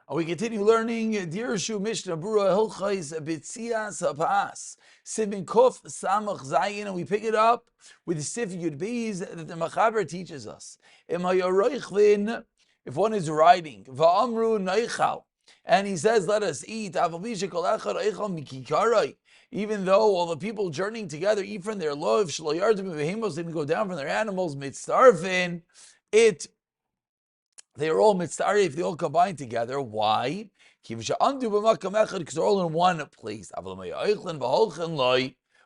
And we continue learning Dirshu Mishnah Brura Hilchais Betzias Hapas Siman Kuf Samach Zayin, and we pick it up with Sif Yud Beis that the Machaber teaches us. If one is riding, Va'amru Neichal, and he says, "Let us eat." Even though all the people journeying together eat from their love, didn't go down from their animals, mitzarfin, they are all mitzari if they all combine together. Why? Because they're all in one place.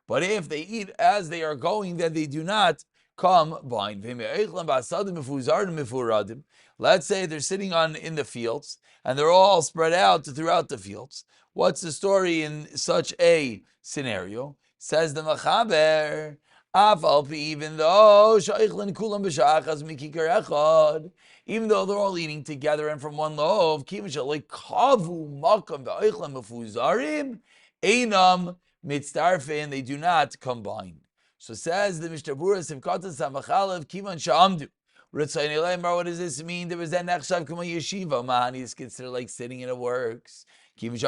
But if they eat as they are going, then they do not combine. Let's say they're sitting in the fields and they're all spread out throughout the fields. What's the story in such a scenario? Says the Machaber, even though they're all eating together and from one loaf, they do not combine. So says the Mishnah Berurah, what does this mean? There was that nechshav k'mo yeshiva. Man, is considered like sitting in a works. Since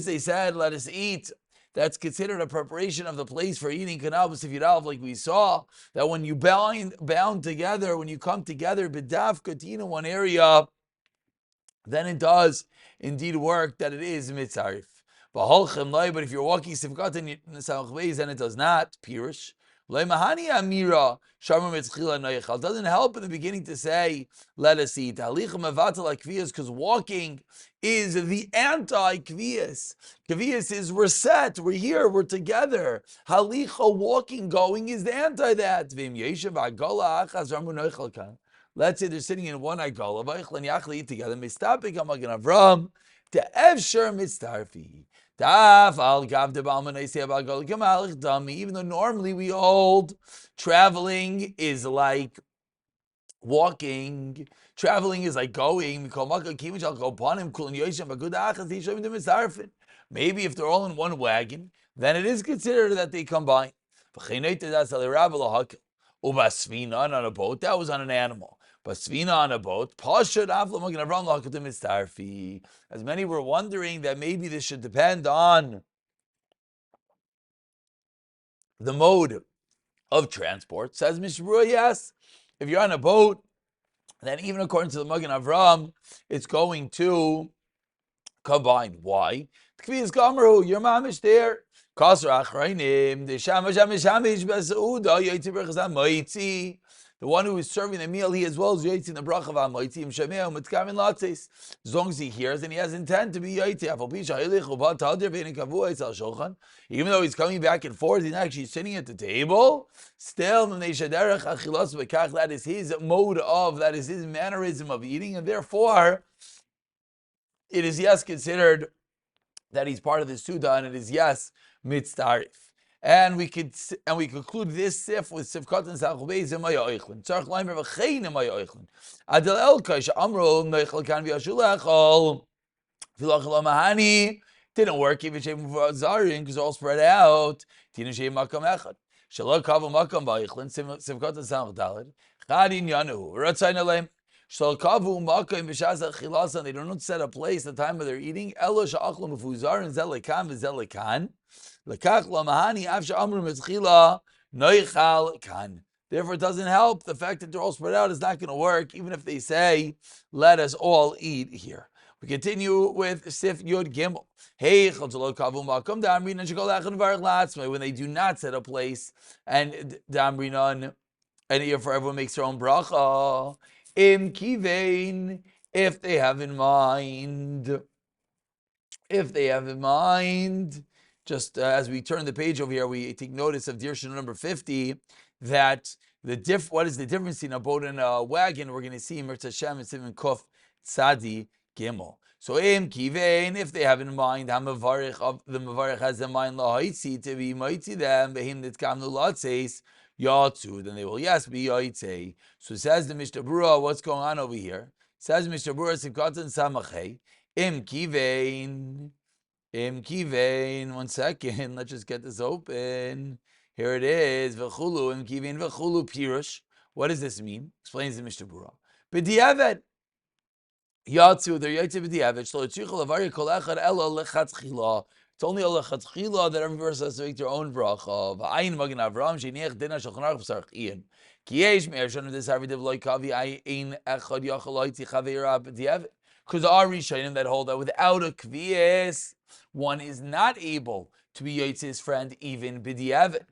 they said, "Let us eat," that's considered a preparation of the place for eating kanabus if like we saw that when you bound together, when you come together, b'dafka to eat in one area, then it does indeed work that it is mitzarif. But if you're walking sivkat in then it does not. Pirush. It doesn't help in the beginning to say, "Let us eat." Because walking is the anti-kviyas. Kviyas is we're set, we're here, we're together. Halicha, walking, going, is the anti that. Let's say they're sitting in one agala, eat together. Even though normally we hold traveling is like walking, traveling is like going. Maybe if they're all in one wagon, then it is considered that they combine. On a boat, that was on an animal. But svina on a boat, as many were wondering that maybe this should depend on the mode of transport. Says Mishnah Berurah, yes, if you're on a boat, then even according to the Magen Avram, it's going to combine. Why? Your mamish there. The one who is serving the meal, he as well is yaitzi in the bracha of ha'moitzi shemei u'mitkamin latzis. As long as he hears and he has intent to be yaitzi, even though he's coming back and forth, he's not actually sitting at the table. Still, that is his mode of, that is his mannerism of eating, and therefore, it is yes considered that he's part of the Suda, and it is yes mitzdarif. And we conclude this sif with sifkat and salchubeis in maya oichlin. Tzarch leimer v'chein in maya oichlin. Adel elkai she'amro neichel kan v'yashulechol v'lachel mahani didn't work even shem zarin because all spread out. Tina shem makam echad. Shalom kavu makam v'oichlin sifkat and salchudalid. Chadin yanu ratzayin aleim. Shalkavu makam v'shas chilasan. They don't set a place the time of their eating. Elo she'achlu mefuzar and zelikan v'zelikan. Therefore, it doesn't help. The fact that they're all spread out is not going to work, even if they say, "Let us all eat here." We continue with Sif Yud Gimel. Hey, when they do not set a place, and Damrinan, and therefore everyone makes their own bracha. Im kivein, if they have in mind. Just as we turn the page over here, we take notice of Dirshu number 50, that what is the difference in a boat and a wagon? We're going to see Mirz Hashem and Siman Kuf Tzadi Gimel. So im kivein, if they have in mind, the Mavarich has in mind lahaitzi to be mighty them, behim that kamnu latzeis yatzu, then they will yes be yaitze. So says the Mishnah Berurah, what's going on over here? Says Mishnah Berurah Sivkatan Samachei, im kivein. One second, let's just get this open. Here it is. V'chulu, im kivein v'chulu pirush. What does this mean? Explains the Mishnah Berurah. B'diavad. Yatsu, they're Yatsu B'diavad. Shlo Tzricha Levari Kol Echad Ela Lechatchila. It's only a lechatchila that every person has to make their own bracha. V'ayin Magen Avraham Sheniach Dina Shulchan Aruch B'Sarach Ian. Ki yesh me'er shonu this Harvidiv Loi Kavi Ayin Echad Yachal Loitzi Chaveira B'diavad. Because our Rishonim that hold that without a kvias, one is not able to be Yatzi's friend even B'diavad.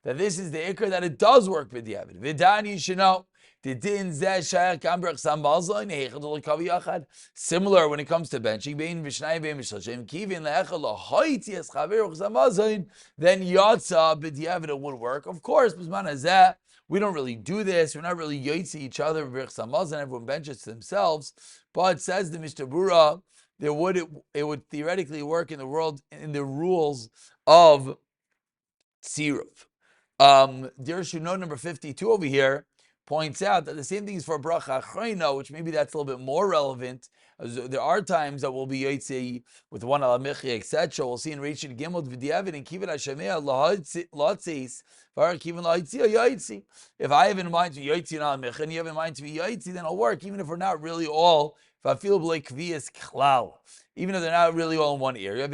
That this is the ikr that it does work B'diavad. V'dan you should know. Similar when it comes to benching, then yatsa b'diavad would work. Of course, we don't really do this. We're not really yotzi each other. Everyone benches themselves. But says the Mishnah it would theoretically work in the rules of tziruf. Dirshu note number 52 over here points out that the same thing is for bracha achrayna, which maybe that's a little bit more relevant. There are times that we'll be yotzi with one al michi, etc. We'll see in Rishon Gimel v'diavad and kibbut hashamei latzis v'ar kiven la'yitzi yotzi. If I have in mind to be yotzi al michi and you have in mind to be yotzi, then it'll work, even if we're not really all. If I feel like kvias klal, even if they're not really all in one area.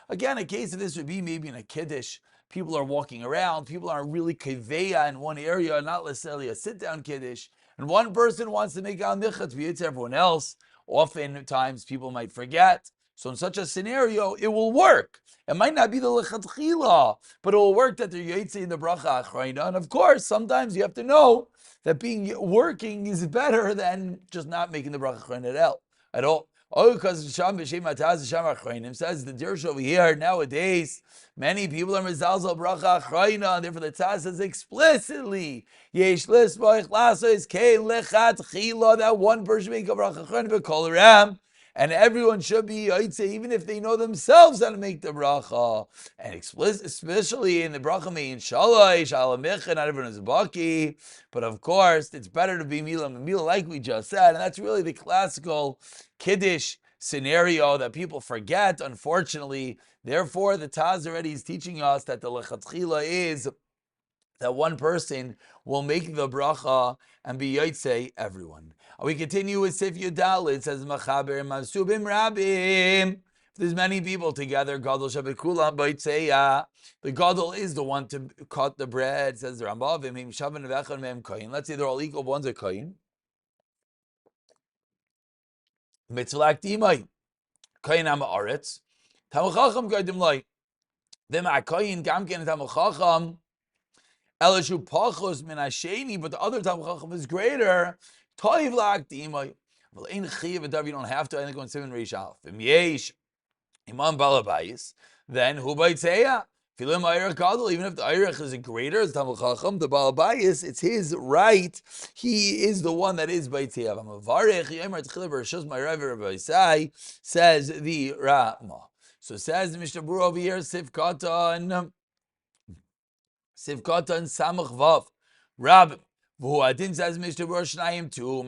Again, a case of this would be maybe in a kiddush. People are walking around. People aren't really keveya in one area, not necessarily a sit-down kiddush. And one person wants to make al nicha to be to everyone else. Oftentimes, people might forget. So in such a scenario, it will work. It might not be the lechatchila, but it will work that they're yotze in the bracha achrayna. And of course, sometimes you have to know that working is better than just not making the bracha achrayna at all. Oh, because Sham b'shem ataz Sham achraynim says the Dirshu over here nowadays. Many people are mezalzel bracha achrayna, and therefore the Taz says explicitly yesh lisboich lasos kein lechatchila that one person make a bracha achrayna b'kol ram. And everyone should be Yaitse, even if they know themselves how to make the bracha. And especially in the bracha mein shalosh, alamicha, not everyone is baki. But of course, it's better to be mila like we just said. And that's really the classical kiddush scenario that people forget, unfortunately. Therefore, the Taz already is teaching us that the lechatchila is that one person will make the bracha and be Yaitse everyone. We continue with Sif Yudal. It says Machaber Masubim Rabim. If there's many people together, Gadol Shabikulam Baitseya. The Gadol is the one to cut the bread. Says the Rambam. Shavan Vechan Mem Kain. Let's say they're all equal. One's a Kain. Mitzvah Dimai. Kain Am Aretz. Tamachacham Gaidim Lai. Them a Kain Gamken Tamachacham. Elishu Pachos Min Hasheni. But the other Tamachacham is greater. Toiv lak dimay. Well, in chiv and you don't have to. I think on 7 Reish Aleph. Yesh imam balabayis. Then who baitzeya? Filim ayrach gadol. Even if the ayrach is greater, as Talmud Chacham, the balabayis, it's his right. He is the one that is baitzeya. V'mavarech yemer tchilah b'rishos ma'irav Rabbi says the Rama. So says the Mishnah Berurah over here. Sivkatan Samach Vav Rabbi. Adin says Mr. Roshnayim too.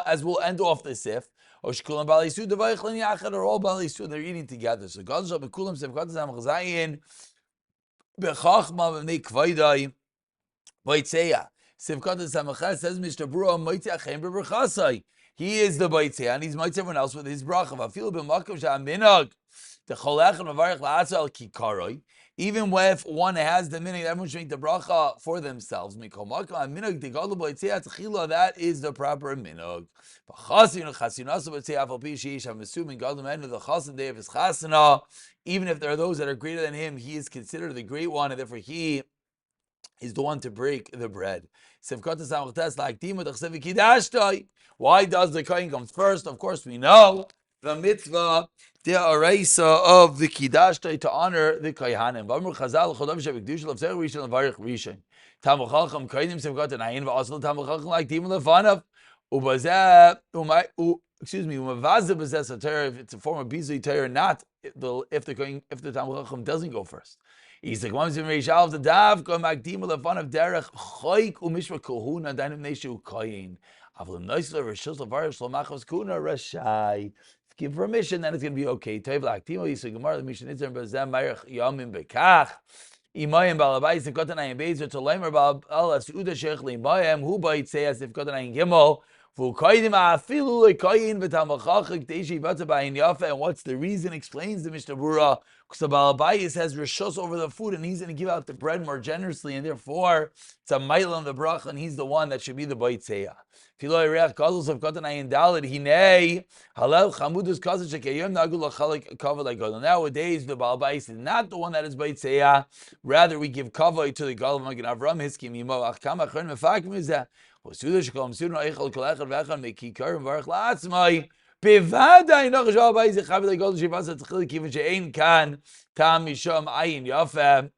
As we'll end off the sif. Or all Bali Suda, they're eating together. So God shall be kulam sif God zam chazayin bechachma v'nei kvaydai baitzeya. Sifkat Samachas says Mr. Berurah Moitzachem b'berchasai. He is the baitzeya and he's mitzvah everyone else with his bracha. V'afilu b'makom sha'minag the cholech and mavarich la'atza al kikaroi. Even if one has the minhag, everyone should make the bracha for themselves. That is the proper minhag. I'm assuming God the chasen day of his chasana. Even if there are those that are greater than him, he is considered the great one, and therefore he is the one to break the bread. Why does the kohen come first? Of course, we know the mitzvah, the araisa of the kiddush to honor the kohanim. V'amru Chazal chodav shebekdusha lefzeh rishon levarich rishon. Talmud Chacham kohanim sevkat anayin v'asol Talmud Chacham like dim lefanav ubazeh umavaze b'zeh sater. If it's a form of bizui Torah, not if the Talmud Chacham doesn't go first. He's like one of the dav go magdim lefanav derech choik umishma kohuna danim neshu koyin. Avlim noisler rishos levarich shlo machos kuna rashai. give permission, then it's going to be okay. Toiv la'aktimo yisu gemara l'mishin itzar b'zem ma'irach yamim bekach. Imayim balabais if kotanayim bezer to leimer bal alas uda sheikh leimayim who bait say as if kotanayim gimel fu kaidim afilu lekayin v'tamachach k'deishi v'tabayin yafa. And what's the reason? Explains the Mishnah Berurah, because the balabais has rishos over the food and he's going to give out the bread more generously, and therefore it's a mile on the bracha and he's the one that should be the bait seya. Filoi reach kazos of kotanayim dalid hinei halal chamudus kazos shekayim nagu lachalik kavod like God. Nowadays the balabais is not the one that is bait seya. Rather, we give kavod to the God of Magen Avram. Hiskim yimo achkam achron mefakim is that. Osuda shekom sudno eichel kolechad vechad mekikar varach laatzmai. Bevada inoch shalbai zechav like God shivasa tchil kivin she'ein kan tam misham ayin yafeh.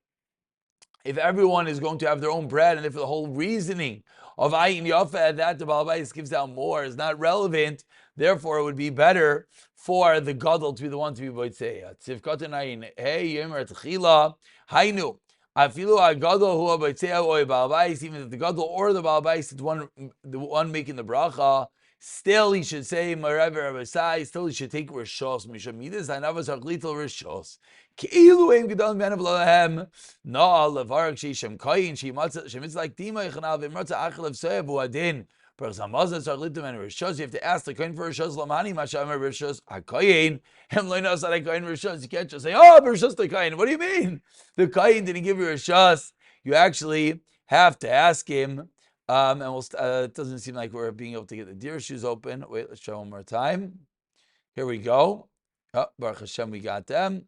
If everyone is going to have their own bread, and if the whole reasoning of ayin yafeh that the balabais gives out more is not relevant, therefore it would be better for the gadol to be the one to be boitzeya. Tzivkatan ayin hey yomer tchila hainu afilu agadol hu boitzeya or balabais. Even if the gadol or the balabais is the one making the bracha, still he should say Maraver Rabasai. Still he should take rishos mishamidas hanavas harglitel rishos. Keilu ein gedal menav lahem na levarak sheishem kayin shemitz like dima ichanav imrata achlev seyavu adin. You have to ask the kohen for rishos lamani mashamer rishos hakayin. Hem loinos that kohen rishos. You can't just say, oh, rishos the kohen. What do you mean? The kohen didn't give you rishos. You actually have to ask him. And it doesn't seem like we're being able to get the Dirshu's open. Wait, let's try one more time. Here we go. Oh, Baruch Hashem, we got them.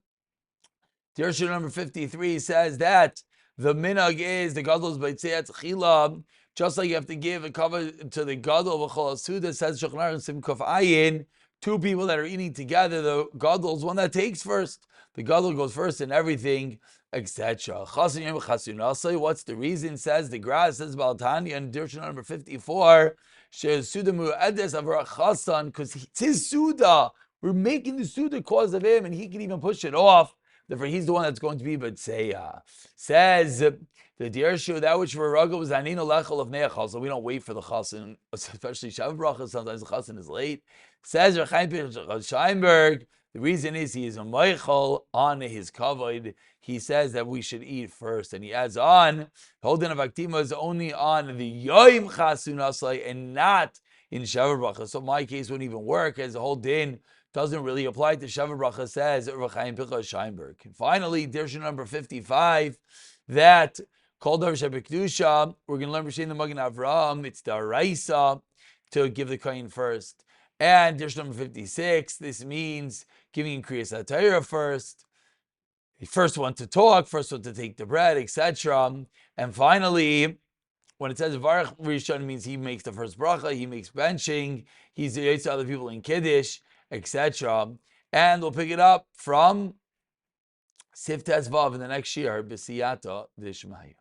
Dirshu number 53 says that the minhag is the gadol's baitzei chila. Just like you have to give a cover to the gadol v'chol asuda, says Shulchan Aruch Simkuf Ayin. Two people that are eating together, the gadol's one that takes first. The gadol goes first in everything, etc. What's the reason? Says the Gra, says Baltanya in Dirshu number 54. Because it's his suda. We're making the suda cause of him, and he can even push it off. Therefore, he's the one that's going to be Betzeya. Says the Dirshu, that which for Raga was Anino Lechel of Neachal, so we don't wait for the Chasen, especially Shav Bracha, sometimes the Chasen is late. Says Rechaim Sheinberg, the reason is he is a Meichel on his kavod. He says that we should eat first, and he adds on, Holden of Aktima is only on the Yoim Chasun Aslay and not in Shav Bracha. So my case wouldn't even work, as the whole din doesn't really apply to Shav Bracha, says Rechaim Sheinberg. And finally, Dirshu number 55, that called Davar Shebekdusha, we're going to learn B'Shem the Magen Avraham. It's the Araisa to give the kohen first. And Dirshu number 56, this means giving in Kriyas HaTorah first. The first one to talk, first one to take the bread, etc. And finally, when it says Varach Rishon, means he makes the first bracha, he makes benching, he's the Yitzhak other people in Kiddush, etc. And we'll pick it up from Sif Tes Vav in the next year, B'siyata Dishmayu.